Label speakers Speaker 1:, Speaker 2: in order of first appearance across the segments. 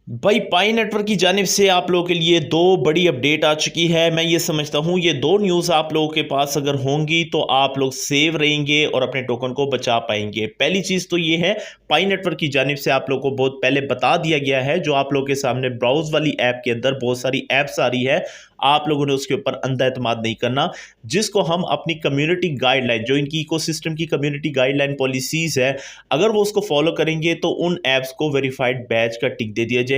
Speaker 1: भाई पाई नेटवर्क की जानिब से आप लोगों के लिए दो बड़ी अपडेट आ चुकी है। मैं ये समझता हूँ ये दो न्यूज़ आप लोगों के पास अगर होंगी तो आप लोग सेव रहेंगे और अपने टोकन को बचा पाएंगे। पहली चीज़ तो ये है, पाई नेटवर्क की जानिब से आप लोगों को बहुत पहले बता दिया गया है, जो आप लोगों के सामने ब्राउज वाली ऐप के अंदर बहुत सारी ऐप्स आ रही है, आप लोगों ने उसके ऊपर अंधा एतमाद नहीं करना। जिसको हम अपनी कम्युनिटी गाइडलाइन, जो इनकी इकोसिस्टम की कम्युनिटी गाइडलाइन पॉलिसीज़ है, अगर वो उसको फॉलो करेंगे तो उन ऐप्स को वेरीफाइड बैच का टिक दे दिया जाएगा।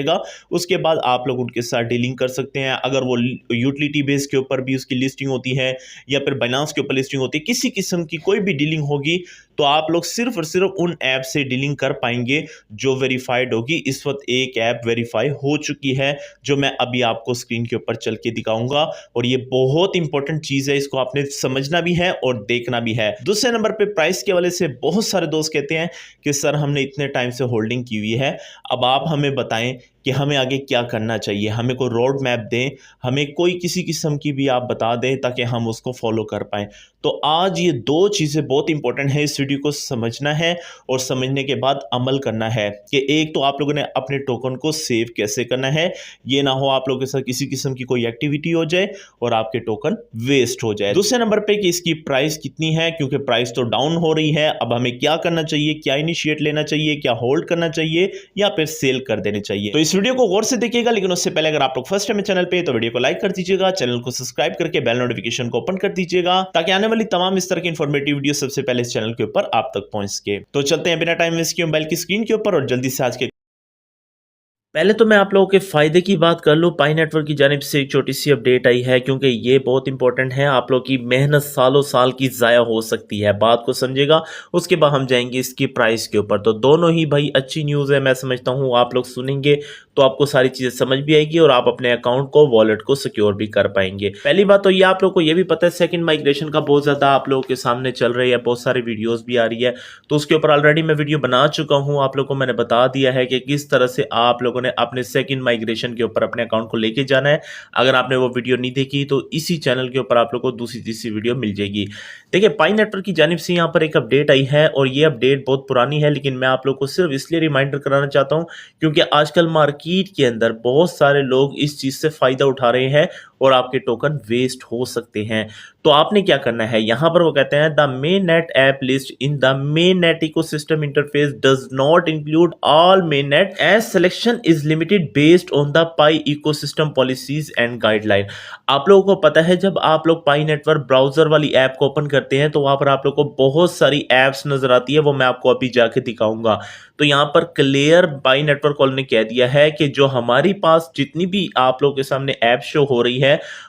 Speaker 1: उसके बाद आप लोग उनके साथ डीलिंग कर सकते हैं। अगर वो यूटिलिटी बेस के ऊपर भी उसकी लिस्टिंग होती है या फिर बाइनेंस के ऊपर लिस्टिंग होती है, किसी किस्म की कोई भी डीलिंग होगी तो आप लोग सिर्फ और सिर्फ उन ऐप से डीलिंग कर पाएंगे जो वेरीफाइड होगी। इस वक्त एक ऐप वेरीफाई हो चुकी है जो मैं अभी आपको स्क्रीन के ऊपर चल के दिखाऊंगा, और ये बहुत इंपॉर्टेंट चीज है, इसको आपने समझना भी है और देखना भी है। दूसरे नंबर पे प्राइस के वाले से बहुत सारे दोस्त कहते हैं कि सर हमने इतने टाइम से होल्डिंग की हुई है, अब आप हमें बताएं कि हमें आगे क्या करना चाहिए, हमें कोई रोड मैप दें, हमें कोई किसी किस्म की भी आप बता दें ताकि हम उसको फॉलो कर पाएं। तो आज ये दो चीज़ें बहुत इंपॉर्टेंट है, इस वीडियो को समझना है और समझने के बाद अमल करना है कि एक तो आप लोगों ने अपने टोकन को सेव कैसे करना है, ये ना हो आप लोगों के साथ किसी किस्म की कोई एक्टिविटी हो जाए और आपके टोकन वेस्ट हो जाए। दूसरे नंबर पे कि इसकी प्राइस कितनी है, क्योंकि प्राइस तो डाउन हो रही है। अब हमें क्या करना चाहिए, क्या इनिशिएट लेना चाहिए, क्या होल्ड करना चाहिए या फिर सेल कर देने चाहिए। तो इस वीडियो को गौर से देखिएगा, लेकिन उससे पहले अगर आप लोग फर्स्ट टाइम चैनल पे तो वीडियो को लाइक कर दीजिएगा, चैनल को सब्सक्राइब करके बेल नोटिफिकेशन को ओपन कर दीजिएगा ताकि आने वाली तमाम इस तरह की इंफॉर्मेटिव वीडियो सबसे पहले इस चैनल के ऊपर आप तक पहुंच सके। तो चलते हैं बिना टाइम वेस्ट किए मोबाइल की स्क्रीन के ऊपर और जल्दी से आज के पहले तो मैं आप लोगों के फायदे की बात कर लूँ। पाई नेटवर्क की जानिब से एक छोटी सी अपडेट आई है, क्योंकि ये बहुत इंपॉर्टेंट है। आप लोग की मेहनत सालों साल की ज़ाया हो सकती है, बात को समझेगा। उसके बाद हम जाएंगे इसकी प्राइस के ऊपर। तो दोनों ही भाई अच्छी न्यूज़ है, मैं समझता हूँ आप लोग सुनेंगे तो आपको सारी चीज़ें समझ भी आएगी और आप अपने अकाउंट को, वॉलेट को सिक्योर भी कर पाएंगे। पहली बात तो ये आप लोग को ये भी पता है, सेकंड माइग्रेशन का बहुत ज़्यादा आप लोगों के सामने चल रही है, बहुत सारी वीडियोज़ भी आ रही है। तो उसके ऊपर ऑलरेडी मैं वीडियो बना चुका हूँ, आप लोग को मैंने बता दिया है कि किस तरह से आप लोगों ने अपने सेकंड माइग्रेशन के ऊपर अपने अकाउंट को लेके जाना है। अगर आपने वो वीडियो नहीं देखी तो इसी चैनल के ऊपर आप लोग को दूसरी तीसरी वीडियो मिल जाएगी। देखिए, पाई नेटवर्क की जानिब से यहाँ पर एक अपडेट आई है और ये अपडेट बहुत पुरानी है, लेकिन मैं आप लोग को सिर्फ इसलिए रिमाइंडर कराना चाहता हूँ क्योंकि आजकल मार्केट के अंदर बहुत सारे लोग इस चीज से फायदा उठा रहे हैं और आपके टोकन वेस्ट हो सकते हैं। तो आपने क्या करना है, यहां पर वो कहते हैं the main net app list in the main net ecosystem interface does not include all main net as selection is limited based on the Pi ecosystem policies and guideline. आप लोगों को पता है, जब आप लोग पाई नेटवर्क ब्राउजर वाली app को ओपन करते हैं तो वहां पर आप लोग को बहुत सारी ऐप्स नजर आती है, वो मैं आपको अभी जाके दिखाऊंगा। तो यहाँ पर क्लियर पाई नेटवर्क कॉल ने कह दिया है कि जो हमारी पास जितनी भी आप लोगों के सामने ऐप शो हो रही है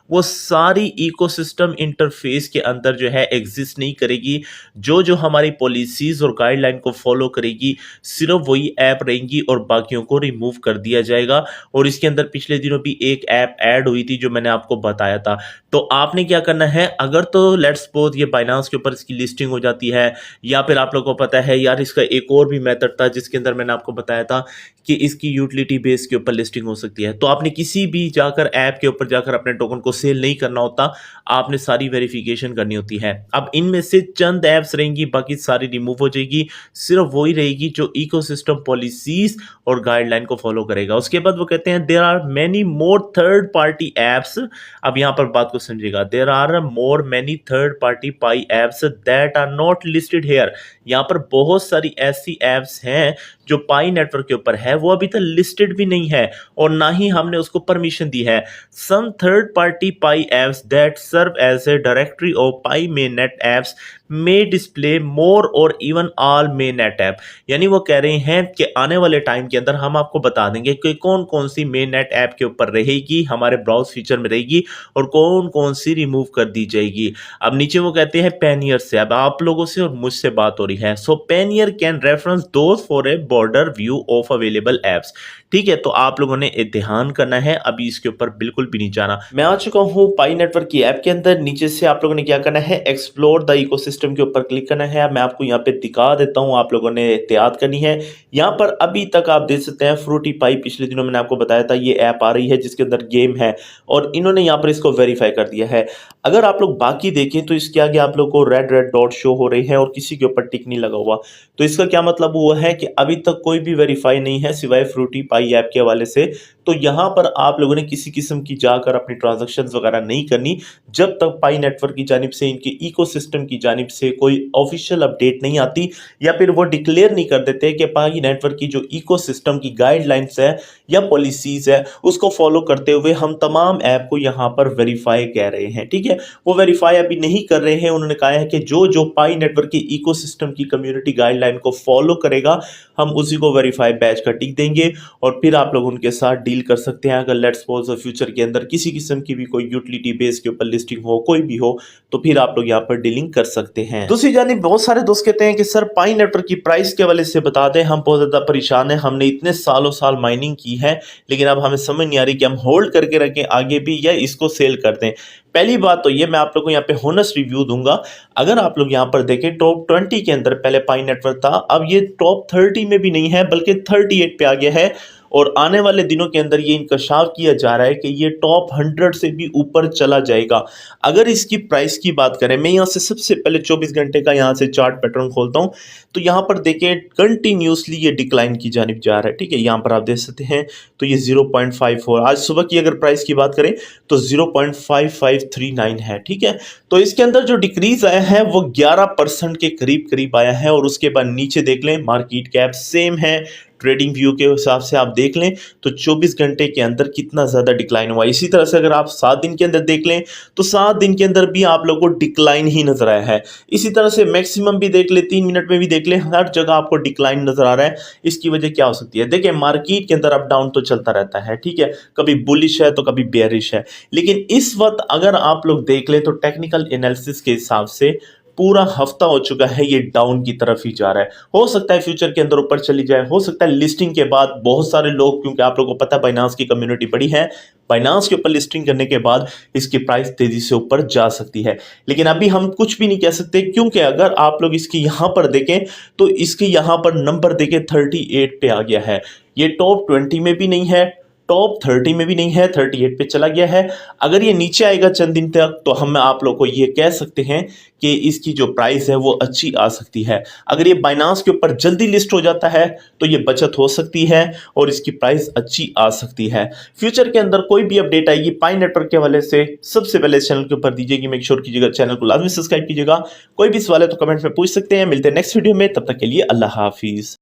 Speaker 1: वो सारी इकोसिस्टम इंटरफेस के अंदर जो है एग्जिस्ट नहीं करेगी। जो जो हमारी पॉलिसीज और गाइडलाइन को फॉलो करेगी सिर्फ वही ऐप रहेंगी और बाकियों को रिमूव कर दिया जाएगा। और इसके अंदर पिछले दिनों भी एक ऐप ऐड हुई थी जो मैंने आपको बताया था। तो आपने क्या करना है, अगर तो लेट्स सपोज ये बाइनेंस के ऊपर इसकी लिस्टिंग हो जाती है, या फिर आप लोगों को पता है यार इसका एक और भी मेथड था जिसके अंदर मैंने आपको बताया था कि इसकी यूटिलिटी बेस के ऊपर लिस्टिंग हो सकती है, तो आपने किसी भी जाकर ऐप के ऊपर जाकर अपने टोकन को सेल नहीं करना होता, आपने सारी वेरिफिकेशन करनी होती है। अब इनमें से चंद ऐप्स रहेंगी, बाकी सारी रिमूव हो जाएगी, सिर्फ वही रहेगी जो इकोसिस्टम पॉलिसीज और गाइडलाइन को फॉलो करेगा। उसके बाद वो कहते हैं there are many more third party apps. अब यहां पर बात को समझिएगा, there are more many third party Pi apps that are not listed here. यहां पर बहुत सारी ऐसी एप्स हैं जो पाई नेटवर्क के ऊपर है, वो अभी तक लिस्टेड भी नहीं है और ना ही हमने उसको परमिशन दी है। Some third party Pi apps that serve as a directory of Pi main net apps may display more और even all main net app. यानी वो कह रहे हैं कि आने वाले टाइम के अंदर हम आपको बता देंगे कि कौन कौन सी मेन नेट ऐप के ऊपर रहेगी, हमारे ब्राउज फीचर में रहेगी, और कौन कौन सी रिमूव कर दी जाएगी। अब नीचे वो कहते हैं पेनियर से, अब आप लोगों से और मुझसे बात हो रही है। So pioneer can reference those for a broader view of available apps. ठीक है, तो आप लोगों ने ध्यान करना है, अभी इसके ऊपर बिल्कुल भी नहीं जाना। मैं आ चुका हूं पाई नेटवर्क की ऐप के अंदर। नीचे से आप लोगों ने क्या करना है, एक्सप्लोर द इकोसिस्टम सिस्टम के ऊपर क्लिक करना है। मैं आपको यहाँ पे दिखा देता हूँ, आप लोगों ने एहतियात करनी है। यहाँ पर अभी तक आप देख सकते हैं फ्रूटी पाई, पिछले दिनों मैंने आपको बताया था ये ऐप आ रही है जिसके अंदर गेम है और इन्होंने यहाँ पर इसको वेरीफाई कर दिया है। अगर आप लोग बाकी देखें तो इसके आगे आप लोग को रेड रेड डॉट शो हो रही है और किसी के ऊपर टिक नहीं लगा हुआ। तो इसका क्या मतलब हुआ है कि अभी तक कोई भी वेरीफाई नहीं है सिवाय फ्रूटी पाई ऐप के हवाले से। तो यहाँ पर आप लोगों ने किसी किस्म की जाकर अपनी ट्रांजैक्शंस वगैरह नहीं करनी जब तक पाई नेटवर्क की जानिब से, इनके इकोसिस्टम की जानिब से कोई ऑफिशियल अपडेट नहीं आती या फिर वो डिक्लेयर नहीं कर देते कि पाई नेटवर्क की जो इकोसिस्टम की गाइडलाइंस है या पॉलिसीज है उसको फॉलो करते हुए हम तमाम ऐप को यहाँ पर वेरीफाई कह रहे हैं। ठीक है, वो वेरीफाई अभी नहीं कर रहे हैं। उन्होंने कहा है कि जो जो पाई नेटवर्क की इकोसिस्टम की कम्युनिटी गाइडलाइन को फॉलो करेगा हम उसी को वेरीफाई बैच का टिक देंगे और फिर आप लोग उनके साथ डील कर सकते हैं। अगर लेट्स सपोज फ्यूचर के अंदर किसी किस्म की भी कोई यूटिलिटी बेस के ऊपर लिस्टिंग हो, कोई भी हो, तो फिर आप लोग यहाँ पर डीलिंग कर सकते हैं। दूसरी जानिब बहुत सारे दोस्त कहते हैं कि सर पाई नेटवर्क की प्राइस के वाले से बता दें, हम बहुत ज्यादा परेशान हैं, हमने इतने सालों साल माइनिंग की है लेकिन अब हमें समझ नहीं आ रही कि हम होल्ड करके रखें आगे भी या इसको सेल कर दें। पहली बात तो ये मैं आप लोगों को यहाँ पे होनेस्ट रिव्यू दूंगा। अगर आप लोग यहाँ पर देखें टॉप 20 के अंदर पहले पाई नेटवर्क था, अब ये टॉप 30 में भी नहीं है बल्कि 38 पे आ गया है और आने वाले दिनों के अंदर ये इंकशाफ किया जा रहा है कि ये टॉप 100 से भी ऊपर चला जाएगा। अगर इसकी प्राइस की बात करें, मैं यहाँ से सबसे पहले 24 घंटे का यहाँ से चार्ट पैटर्न खोलता हूँ तो यहाँ पर देखें कंटिन्यूसली ये डिक्लाइन की जानिब जा रहा है। ठीक है, यहाँ पर आप देख सकते हैं तो ये 0.54, आज सुबह की अगर प्राइस की बात करें तो 0.5539 है। ठीक है, तो इसके अंदर जो डिक्रीज आया है वो 11% के करीब करीब आया है और उसके बाद नीचे देख लें मार्केट कैप सेम है। ट्रेडिंग व्यू के हिसाब से आप देख लें तो 24 घंटे के अंदर कितना ज़्यादा डिक्लाइन हुआ। इसी तरह से अगर आप 7 दिन के अंदर देख लें तो 7 दिन के अंदर भी आप लोगों को डिक्लाइन ही नजर आया है। इसी तरह से मैक्सिमम भी देख ले, 3 मिनट में भी देख ले, हर जगह आपको डिक्लाइन नजर आ रहा है। इसकी वजह क्या हो सकती है? देखिए मार्केट के अंदर अप डाउन तो चलता रहता है, ठीक है, कभी बुलिश है तो कभी बेयरिश है, लेकिन इस वक्त अगर आप लोग देख ले तो टेक्निकल एनालिसिस के हिसाब से पूरा हफ्ता हो चुका है ये डाउन की तरफ ही जा रहा है। हो सकता है फ्यूचर के अंदर ऊपर चली जाए, हो सकता है लिस्टिंग के बाद बहुत सारे लोग, क्योंकि आप लोगों को पता है बाइनांस की कम्युनिटी बड़ी है, बाइनांस के ऊपर लिस्टिंग करने के बाद इसकी प्राइस तेजी से ऊपर जा सकती है। लेकिन अभी हम कुछ भी नहीं कह सकते क्योंकि अगर आप लोग इसकी यहां पर देखें तो इसके यहां पर नंबर देखें 38 पे आ गया है। ये टॉप 20 में भी नहीं है, टॉप 30 में भी नहीं है, 38 पे चला गया है। अगर ये नीचे आएगा चंद दिन तक तो हम आप लोग को ये कह सकते हैं कि इसकी जो प्राइस है वो अच्छी आ सकती है। अगर ये बाइनांस के ऊपर जल्दी लिस्ट हो जाता है तो ये बचत हो सकती है और इसकी प्राइस अच्छी आ सकती है। फ्यूचर के अंदर कोई भी अपडेट आएगी पाई नेटवर्क के हवाले से सबसे पहले इस चैनल के ऊपर दीजिएगी, मेक श्योर कीजिएगा चैनल को लाजमी सब्सक्राइब कीजिएगा। कोई भी सवाल है तो कमेंट में पूछ सकते हैं। मिलते हैं नेक्स्ट वीडियो में, तब तक के लिए अल्लाह हाफिज।